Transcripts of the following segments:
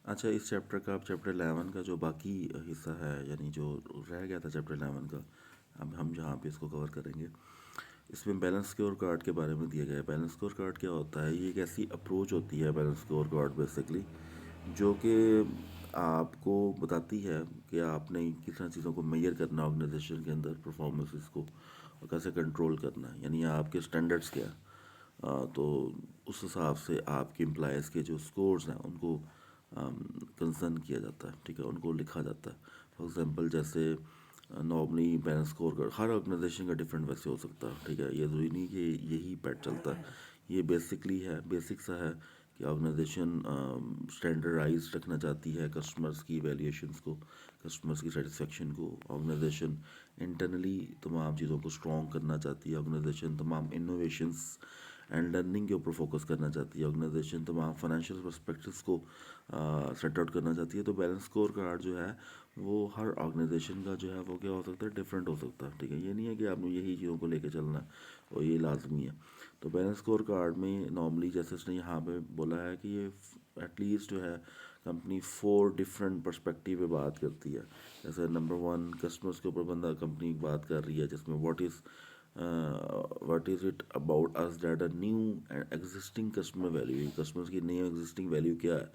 अच्छा, इस चैप्टर का अब चैप्टर 11 का जो बाकी हिस्सा है, यानी जो रह गया था चैप्टर 11 का, अब हम जहाँ पे इसको कवर करेंगे, इसमें बैलेंस स्कोर कार्ड के बारे में दिया गया है। बैलेंस स्कोर कार्ड क्या होता है? ये एक ऐसी अप्रोच होती है बैलेंस स्कोर कार्ड बेसिकली, जो कि आपको बताती है कि आपने किस तरह चीज़ों को मेजर करना है ऑर्गेनाइजेशन के अंदर, परफॉर्मेंसेस को, और कैसे कंट्रोल करना है, यानी आपके स्टैंडर्ड्स क्या है। तो उस हिसाब से आपके एम्प्लॉयज़ के जो स्कोर्स हैं उनको कंसर्न किया जाता है, ठीक है, उनको लिखा जाता है। फॉर एग्जांपल जैसे नॉर्मली बैलेंस स्कोर कर हर ऑर्गेनाइजेशन का डिफरेंट वैसे हो सकता है, ठीक है, ये ज़रूरी नहीं कि यही पैट चलता है। ये बेसिकली है, बेसिक सा है कि ऑर्गेनाइजेशन स्टैंडर्डाइज रखना चाहती है कस्टमर्स की वैल्यूएशंस को, कस्टमर्स की सेटिस्फेक्शन को। ऑर्गेनाइजेशन इंटरनली तमाम चीज़ों को स्ट्रॉन्ग करना चाहती है। ऑर्गेनाइजेशन तमाम इनोवेशंस एंड लर्निंग के ऊपर फोकस करना चाहती है। ऑर्गेनाइजेशन तमाम फाइनेंशियल पर्सपेक्टिव्स को सेट आउट करना चाहती है। तो बैलेंस स्कोर कार्ड जो है वो हर ऑर्गेनाइजेशन का जो है वो क्या हो सकता है, डिफरेंट हो सकता है, ठीक है। ये नहीं है कि आपने यही चीज़ों को लेकर चलना है और ये लाजमी है। तो बैलेंस स्कोर कार्ड में नॉर्मली जैसे उसने यहाँ पे बोला है कि ये एटलीस्ट जो है कंपनी 4 डिफरेंट पर्सपेक्टिव पे बात करती है। जैसे नंबर 1 कस्टमर्स के ऊपर बंदा कंपनी बात कर रही है, जिसमें what is it about us that a new and existing customer value, customers की नई एग्जिस्टिंग वैल्यू क्या है।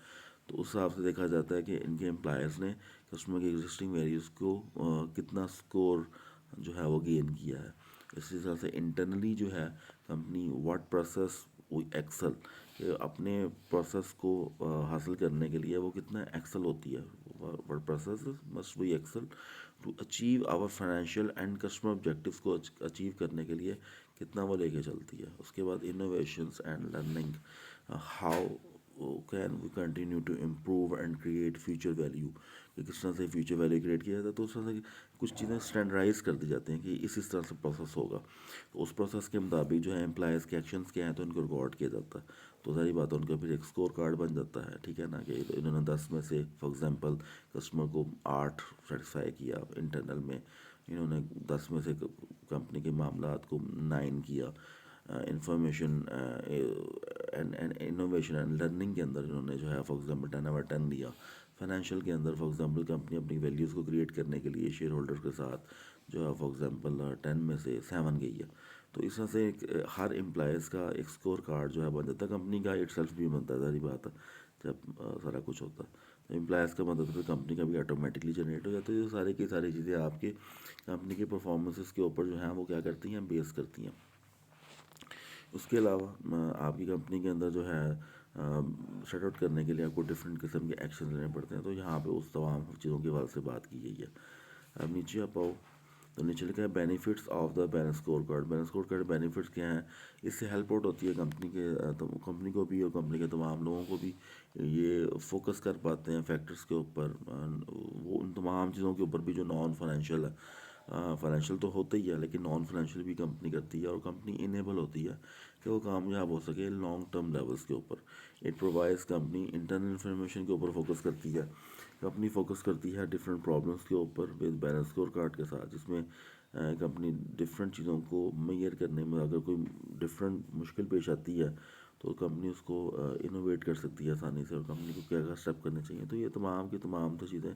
तो उस हिसाब से देखा जाता है कि इनके एम्प्लॉयज़ ने कस्टमर की एग्जिस्टिंग वैल्यूज़ को कितना स्कोर जो है वो गेन किया है। इस हिसाब से इंटरनली जो है कंपनी व्हाट प्रोसेस वो एक्सेल कि अपने प्रोसेस को हासिल करने के लिए वो कितना एक्सेल होती है। What process must be excel to achieve our financial and customer objectives को अचीव करने के लिए कितना वो लेके चलती है। उसके बाद innovations and learning, how can we continue to improve and create future value, कि किस तरह से फ्यूचर वैल्यू क्रिएट किया जाता है। तो उस तरह से कुछ चीज़ें स्टैंडर्डाइज कर दी जाती हैं कि इस तरह से प्रोसेस होगा। तो उस प्रोसेस के मुताबिक जो है एम्प्लॉयज़ के एक्शंस क्या हैं तो उनको रिकॉर्ड किया जाता है। तो सारी बात है, उनका फिर एक स्कोर कार्ड बन जाता है, ठीक है ना, कि तो इन्होंने 10 में से फॉर एग्जांपल कस्टमर को 8 सेटिस्फाई किया इंटरनल में, इन्होंने 10 में से कंपनी के मामलात को 9 किया। Information and innovation and learning के अंदर इन्होंने जो है फॉर एग्जांपल 10/10 दिया। फाइनेंशियल के अंदर फॉर एग्जांपल कंपनी अपनी वैल्यूज़ को क्रिएट करने के लिए शेयर होल्डर्स के साथ जो है फॉर एग्जांपल 10 में से 7 गई है। तो इस तरह से हर एम्प्लॉयज़ का एक स्कोर कार्ड जो है बन जाता है। कंपनी का इटसेल्फ भी बनता है, सारी बात है, जब सारा कुछ होता है। तो एम्प्लॉयज़ का मतलब फिर कंपनी का भी ऑटोमेटिकली जनरेट हो जाता है। ये सारी की सारी चीज़ें आपके कंपनी के परफॉर्मेंसेस के ऊपर जो है वो क्या करती हैं, बेस करती हैं। उसके अलावा आपकी कंपनी के अंदर जो है सेट आउट करने के लिए आपको डिफरेंट किस्म के एक्शन लेने पड़ते हैं। तो यहाँ पे उस तमाम चीज़ों के हवाले से बात की गई है। अब नीचे आप आओ, तो नीचे लिखा है benefits of the balance score card. Balance score card benefits क्या हैं? इससे हेल्प आउट होती है कंपनी के, तो कंपनी को भी और कंपनी के तमाम लोगों को भी। ये फोकस कर पाते हैं फैक्टर्स के ऊपर, वो उन तमाम चीज़ों के ऊपर भी जो नॉन फाइनेंशियल है। फाइनेंशियल तो होता ही है, लेकिन नॉन फाइनेंशियल भी कंपनी करती है, और कंपनी इनेबल होती है कि वो कामयाब हो सके लॉन्ग टर्म लेवल्स के ऊपर। It provides, company internal information के ऊपर फोकस करती है। कंपनी फोकस करती है डिफरेंट प्रॉब्लम्स के ऊपर विद बैलेंस स्कोर कार्ड के साथ, जिसमें कंपनी डिफरेंट चीज़ों को मेजर करने में अगर कोई डिफरेंट मुश्किल पेश आती है तो कंपनी उसको इनोवेट कर सकती है आसानी से, और कंपनी को क्या क्या स्टेप करने चाहिए। तो ये तमाम की तमाम तो चीज़ें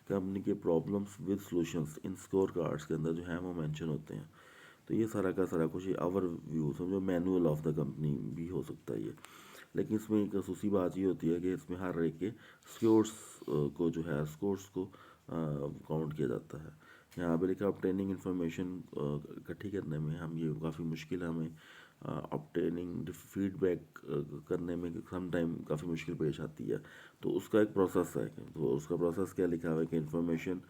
कंपनी के problems with solutions in score cards के अंदर जो है वो मेंशन होते हैं। तो ये सारा का सारा कुछ ओवर व्यू समझो, मैनुअल ऑफ द कंपनी भी हो सकता है ये। लेकिन इसमें एक खसूसी बात ये होती है कि इसमें हर एक के स्कोर्स को जो है स्कोर्स को काउंट किया जाता है। यहाँ पे लिखा ऑब्टेनिंग इन्फॉर्मेशन इकट्ठी करने में हम ये काफ़ी मुश्किल है हमें। ऑब्टेनिंग फीडबैक करने में सम टाइम काफ़ी मुश्किल पेश आती है। तो उसका एक प्रोसेस है, तो उसका प्रोसेस क्या लिखा हुआ है कि information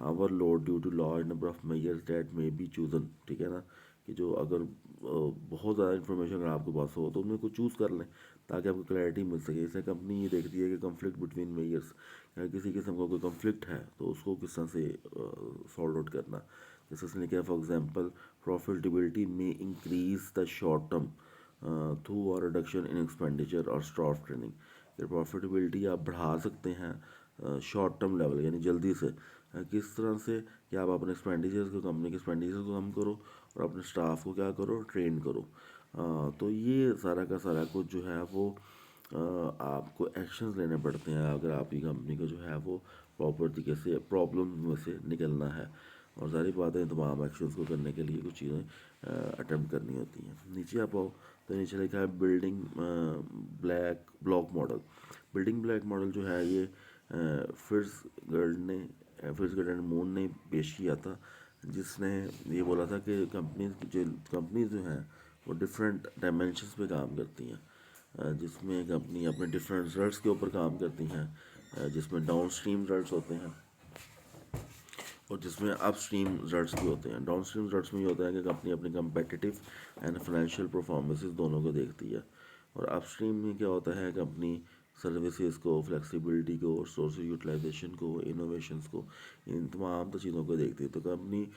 overload due to large number of measures that may be chosen, ठीक है ना, कि जो अगर बहुत ज़्यादा इन्फॉर्मेशन अगर आपके पास हो तो उनमें को चूज़ कर लें ताकि आपको क्लैरिटी मिल सके। इससे कंपनी ये देखती है कि कन्फ्लिक्ट बिटवीन मेजर्स, अगर किसी किस्म का कोई कन्फ्लिक्ट है तो उसको किस तरह से सॉल्व आउट करना। जैसे उसने लिखा है फॉर एग्जांपल प्रॉफिटेबिलिटी में increase the short term through और रिडक्शन इन एक्सपेंडिचर और स्टाफ ट्रेनिंग। ये प्रॉफिटेबिलिटी आप बढ़ा सकते हैं शॉर्ट टर्म लेवल यानी जल्दी से, किस तरह से कि आप अपने एक्सपेंडिचर्स को, कंपनी के एक्सपेंडिचर्स को कम करो और अपने स्टाफ को क्या करो, ट्रेन करो। तो ये सारा का सारा कुछ जो है वो आपको एक्शंस लेने पड़ते हैं अगर आपकी कंपनी को जो है वो प्रॉपर तरीके से प्रॉब्लम में से निकलना है। और सारी बातें तमाम एक्शंस को करने के लिए कुछ चीज़ें अटेम्प्ट करनी होती हैं। नीचे आप आओ तो नीचे लिखा है building black block model. Building black model जो है ये फिट्जगर्ड एंड मून ने पेश किया था, जिसने ये बोला था कि कंपनीज जो हैं वो डिफरेंट डायमेंशंस पे काम करती हैं, जिसमें कंपनी अपने डिफरेंट रिजल्ट्स के ऊपर काम करती हैं, जिसमें डाउन स्ट्रीम रिजल्ट्स होते हैं और जिसमें अप स्ट्रीम रिजल्ट्स भी होते हैं। डाउन स्ट्रीम रिजल्ट्स में ये होता है कि कंपनी अपनी कंपेटिटिव एंड फाइनेंशियल परफॉर्मेंसेस दोनों को देखती है। और अप स्ट्रीम में क्या होता है, कंपनी सर्विसेज को, फ्लेक्सिबिलिटी को, रिसोर्स यूटिलाइजेशन को, इनोवेशंस को, इन तमाम तो चीज़ों को देखती है। तो कंपनी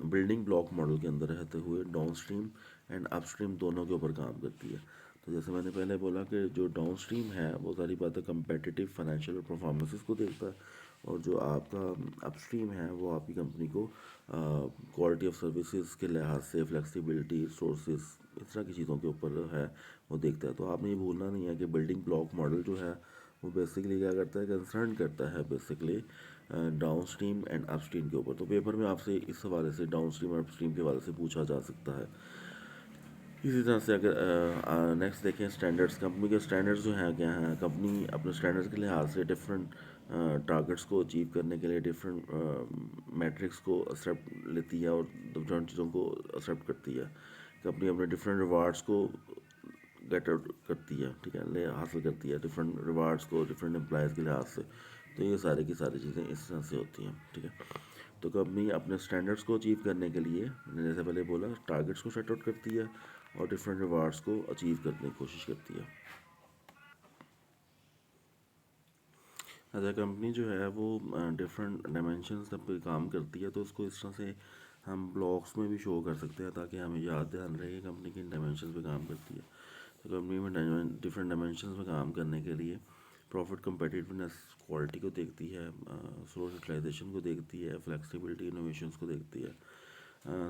बिल्डिंग ब्लॉक मॉडल के अंदर रहते हुए down stream and up stream दोनों के ऊपर काम करती है। तो जैसे मैंने पहले बोला कि जो डाउन स्ट्रीम है वो सारी बातें कंपेटिटिव फाइनेंशियल परफॉर्मेंसेस को देखता है, और जो आपका अपस्ट्रीम है वो आपकी कंपनी को क्वालिटी ऑफ सर्विसेज के लिहाज से, फ्लेक्सिबिलिटी, रिसोर्सेज, इस तरह की चीज़ों के ऊपर है वो देखता है। तो आपने ये भूलना नहीं है कि बिल्डिंग ब्लॉक मॉडल जो है वो बेसिकली क्या करता है, कंसर्न करता है basically down stream and upstream के ऊपर। तो पेपर में आपसे इस हवाले से डाउन स्ट्रीम और अपस्ट्रीम के हवाले से पूछा जा सकता है। इसी तरह से अगर नेक्स्ट देखें स्टैंडर्ड्स, कंपनी के स्टैंडर्ड्स जो हैं क्या हैं, कंपनी अपने स्टैंडर्ड्स के लिहाज से डिफरेंट टारगेट्स को अचीव करने के लिए डिफरेंट मैट्रिक्स को एक्सेप्ट लेती है और डिफरेंट चीज़ों को एक्सेप्ट करती है। कंपनी अपने डिफरेंट रिवार्ड्स को गेट आउट करती है, ठीक है, ले हासिल करती है डिफरेंट रिवार्ड्स को डिफरेंट एम्प्लॉयज़ के लिहाज से। तो ये सारी की सारी चीज़ें इस तरह से होती हैं, ठीक है। तो कंपनी अपने स्टैंडर्ड्स को अचीव करने के लिए, मैंने जैसे पहले बोला, टारगेट्स को सेट आउट करती है और डिफरेंट रिवार्ड्स को अचीव करने की कोशिश करती है। अगर कंपनी जो है वो डिफरेंट डायमेंशंस पे काम करती है तो उसको इस तरह से हम ब्लॉक्स में भी शो कर सकते हैं ताकि हमें याद ध्यान रहे कि कंपनी किन डायमेंशंस पे काम करती है। तो कंपनी में डिफरेंट डायमेंशंस में काम करने के लिए प्रॉफिट, कम्पिटिटिवनेस, क्वालिटी को देखती है, सोर्स यूटिलाइजेशन को देखती है, फ्लेक्सिबिलिटी, इनोवेशंस को देखती है,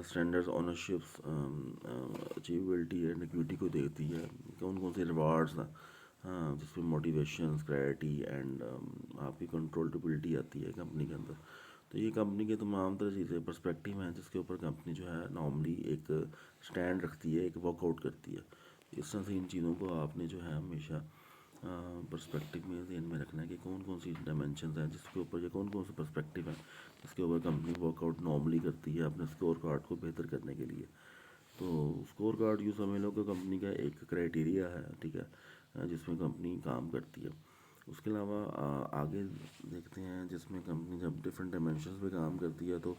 स्टैंडर्ड्स, ऑनरशिप्स, अचीवेबिलिटी एंड इक्विटी को देखती है, कौन कौन से रिवार्ड्स ना, हाँ, जिसमें मोटिवेशन, क्लैरिटी एंड आपकी कंट्रोलेबिलिटी आती है कंपनी के अंदर। तो ये कंपनी के तमाम तरह चीज़ें पर्सपेक्टिव हैं जिसके ऊपर कंपनी जो है नॉर्मली एक स्टैंड रखती है, एक वर्कआउट करती है। इस तरह से इन चीज़ों को आपने जो है हमेशा पर्सपेक्टिव में ध्यान में रखना है कि कौन कौन सी डायमेंशन हैं जिसके ऊपर, या कौन कौन से पर्सपेक्टिव हैं जिसके ऊपर कंपनी वर्कआउट नॉर्मली करती है अपने स्कोर कार्ड को बेहतर करने के लिए। तो स्कोर कार्ड यूँ समझ लो कि कंपनी का एक क्राइटेरिया है, ठीक है, जिसमें कंपनी काम करती है। उसके अलावा आगे देखते हैं जिसमें कंपनी जब डिफरेंट डायमेंशंस पे काम करती है तो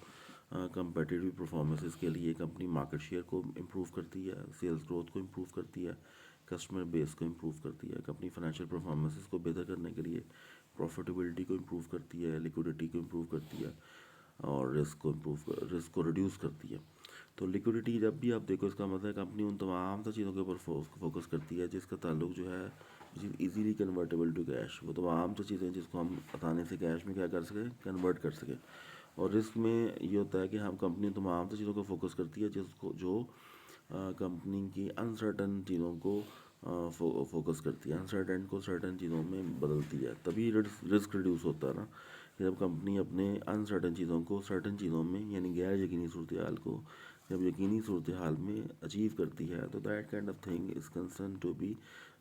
कंपेटिटिव परफॉर्मेंसेस के लिए कंपनी मार्केट शेयर को इम्प्रूव करती है, सेल्स ग्रोथ को इम्प्रूव करती है, कस्टमर बेस को इम्प्रूव करती है, कंपनी फाइनेंशियल परफॉर्मेंसेस को बेहतर करने के लिए प्रॉफिटेबिलिटी को इम्प्रूव करती है, लिक्विडिटी को इम्प्रूव करती है और रिस्क को रिड्यूस करती है। तो लिक्विडिटी जब भी आप देखो, इसका मतलब कंपनी उन तमाम सा चीज़ों के ऊपर फोकस करती है जिसका ताल्लुक जो है इजीली कन्वर्टेबल टू कैश, वो तमाम सा चीज़ें जिसको हम आसानी से कैश में क्या कर सकें, कन्वर्ट कर सकें। और रिस्क में ये होता है कि हम कंपनी तमाम सी चीज़ों को फोकस करती है जिसको जो कंपनी की अनसर्टन चीज़ों को फोकस करती है, अनसर्टन को सर्टन चीज़ों में बदलती है, तभी रिस्क रिड्यूस होता है ना। कि जब कंपनी अपने अनसर्टन चीज़ों को सर्टन चीज़ों में, यानी गैर यकीनी सूरत हाल को जब यकीनी सूरत हाल में अचीव करती है, तो that kind of thing is concern to be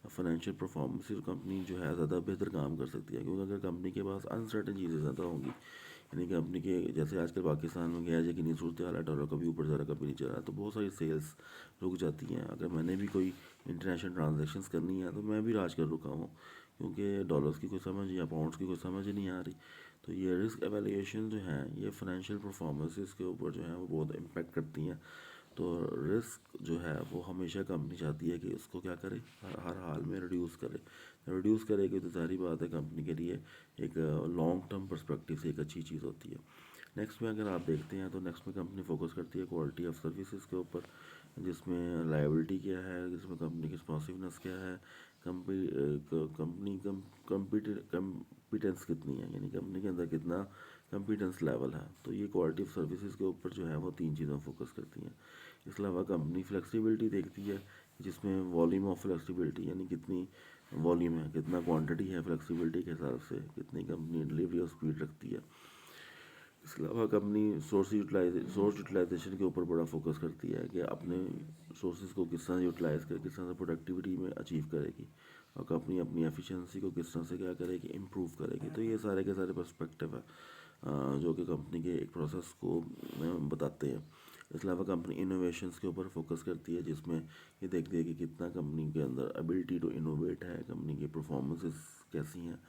financial performance. Company जो है ज़्यादा बेहतर काम कर सकती है, क्योंकि अगर कंपनी के पास अनसर्टन चीज़ें ज़्यादा होंगी, यानी कंपनी के जैसे आजकल पाकिस्तान में गैर यकीनी सूरत हाल है, डॉलर कभी ऊपर जा रहा कभी नीचे जा रहा है, तो बहुत सारी सेल्स रुक जाती हैं। अगर मैंने भी कोई इंटरनेशनल ट्रांजैक्शंस करनी है तो मैं भी राज कर रुका हूँ, क्योंकि डॉलर्स की कोई समझ या पाउंड्स की कोई समझ ही नहीं आ रही। तो ये रिस्क एवेल्यूएशन जो है ये फाइनेंशियल परफॉर्मेंसेस के ऊपर जो है वो बहुत इम्पेक्ट करती हैं। तो रिस्क जो है वो हमेशा कंपनी चाहती है कि उसको क्या करे, हर हाल में रिड्यूस करे। रिड्यूस करेगी तो सारी बात है कंपनी के लिए एक लॉन्ग टर्म पर्सपेक्टिव से एक अच्छी चीज़ होती है। नेक्स्ट में अगर आप देखते हैं तो नेक्स्ट में कंपनी फोकस करती है क्वालिटी ऑफ सर्विसेज के ऊपर, जिसमें लायबिलिटी क्या है, जिसमें कंपनी की रिस्पॉन्सिवनेस क्या है, कंपनी कम्पिटेंस कितनी है, यानी कंपनी के अंदर कितना कम्पिटेंस लेवल है। तो ये क्वालिटी ऑफ सर्विसेज के ऊपर जो है वो तीन चीज़ें फोकस करती हैं। इसके अलावा कंपनी फ्लेक्सिबिलिटी देखती है, जिसमें वॉल्यूम ऑफ फ्लेक्सिबिलिटी, यानी कितनी वॉल्यूम है, कितना क्वांटिटी है, फ्लेक्सिबिलिटी के हिसाब से कितनी कंपनी डिलीवरी और स्पीड रखती है। इसके अलावा कंपनी सोर्स यूटिलाइजेशन के ऊपर बड़ा फोकस करती है कि अपने सोर्सेज को किस तरह यूटिलाइज करे, किस तरह से प्रोडक्टिविटी में अचीव करेगी, और कंपनी अपनी एफिशिएंसी को किस तरह से क्या करेगी, इम्प्रूव करेगी। तो ये सारे के सारे पर्सपेक्टिव है जो कि कंपनी के एक प्रोसेस को बताते हैं। इसके अलावा कंपनी इनोवेशंस के ऊपर फोकस करती है, जिसमें ये देखती है कि कितना कंपनी के अंदर एबिलिटी टू इनोवेट है, कंपनी की परफॉर्मेंसेस कैसी हैं।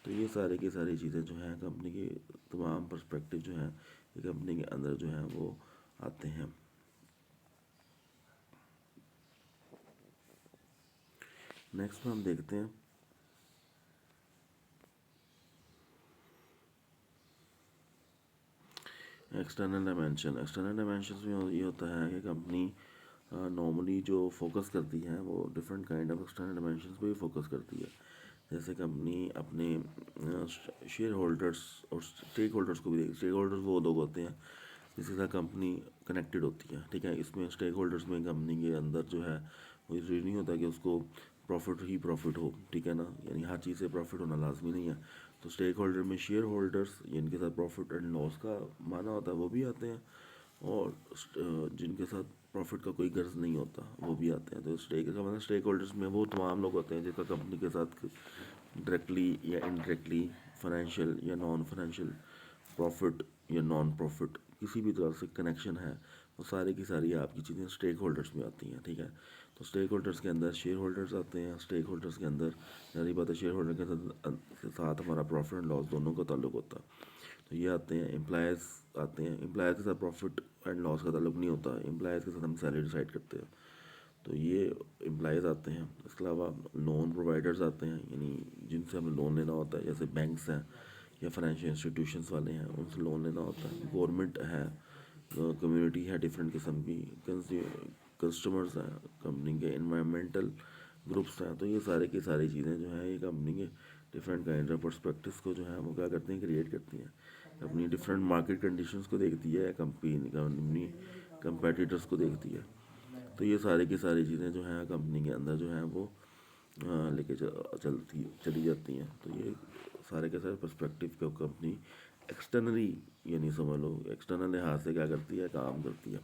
तो ये सारे की सारी चीज़ें जो हैं कंपनी के तमाम पर्सपेक्टिव जो हैं ये कंपनी के अंदर जो हैं वो आते हैं। नेक्स्ट में हम देखते हैं एक्सटर्नल डायमेंशन। एक्सटर्नल डायमेंशन में ये होता है कि कंपनी नॉर्मली जो फोकस करती है वो different kind of external dimensions पे भी फोकस करती है। जैसे कंपनी अपने शेयर होल्डर्स और स्टेक होल्डर्स को भी देखती है। स्टेक होल्डर्स वो लोग होते हैं जिसके साथ कंपनी कनेक्टेड होती है, ठीक है। इसमें स्टेक होल्डर्स में कंपनी के अंदर जो है वो ज़रूरी नहीं होता कि उसको प्रॉफिट ही प्रॉफिट हो, ठीक है ना, यानी हर चीज़ से प्रॉफिट होना लाजमी नहीं है। तो स्टेक होल्डर में शेयर होल्डर्स जिनके साथ प्रॉफिट एंड लॉस का माना होता है वो भी आते हैं, और जिनके साथ प्रॉफिट का कोई गर्ज नहीं होता वो भी आते हैं। तो स्टेक का मतलब स्टेक होल्डर्स में वो तमाम लोग होते हैं जिनका कंपनी के साथ डायरेक्टली या इनडायरेक्टली फाइनेंशियल या नॉन फाइनेंशियल, प्रॉफिट या नॉन प्रॉफिट, किसी भी तरह से कनेक्शन है। वो सारी की सारी आपकी चीज़ें स्टेक होल्डर्स में आती हैं, ठीक है। तो स्टेक होल्डर्स के अंदर शेयर होल्डर्स आते हैं। स्टेक होल्डर्स के अंदर जारी बात है शेयर होल्डर के साथ हमारा प्रॉफिट एंड लॉस दोनों का ताल्लुक होता है। तो ये आते हैं एम्प्लॉयज़ आते हैं। एम्प्लॉयज़ के साथ प्रॉफिट एंड लॉस का ताल्लुक नहीं होता, एम्प्लॉयज़ के साथ हम सैलरी डिसाइड करते हैं। तो ये एम्प्लॉयज़ आते हैं। इसके अलावा लोन प्रोवाइडर्स आते हैं, यानी जिनसे हमें लोन लेना होता है, जैसे बैंक्स हैं या फाइनेंशियल इंस्टीट्यूशंस वाले हैं, उनसे लोन लेना होता है। गवर्नमेंट है, कम्युनिटी है डिफरेंट किस्म की, कस्टमर्स हैं, कंपनी के इन्वायरमेंटल ग्रुप्स हैं। तो ये सारे की सारी चीज़ें जो हैं ये कंपनी के डिफरेंट काइंड ऑफ पर्सपेक्टिव्स को जो है वो क्या करती हैं, क्रिएट करती हैं। अपनी डिफरेंट मार्केट कंडीशंस को देखती है कंपनी कंपेटिटर्स को देखती है। तो ये सारी की सारी चीज़ें जो हैं कंपनी के अंदर जो हैं वो लेके चली जाती हैं। तो ये सारे के सारे पर्सपेक्टिव को कंपनी एक्सटर्नली, यानी समझ लो एक्सटर्नल लिहाज से क्या करती है, काम करती है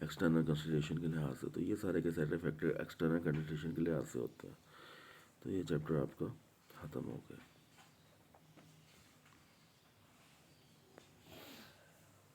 एक्सटर्नल कंसिडरेशन के लिहाज से। तो ये सारे के सारे फैक्टर एक्सटर्नल कंसिडरेशन के लिहाज से होते हैं। तो ये चैप्टर आपका ख़त्म हो गया।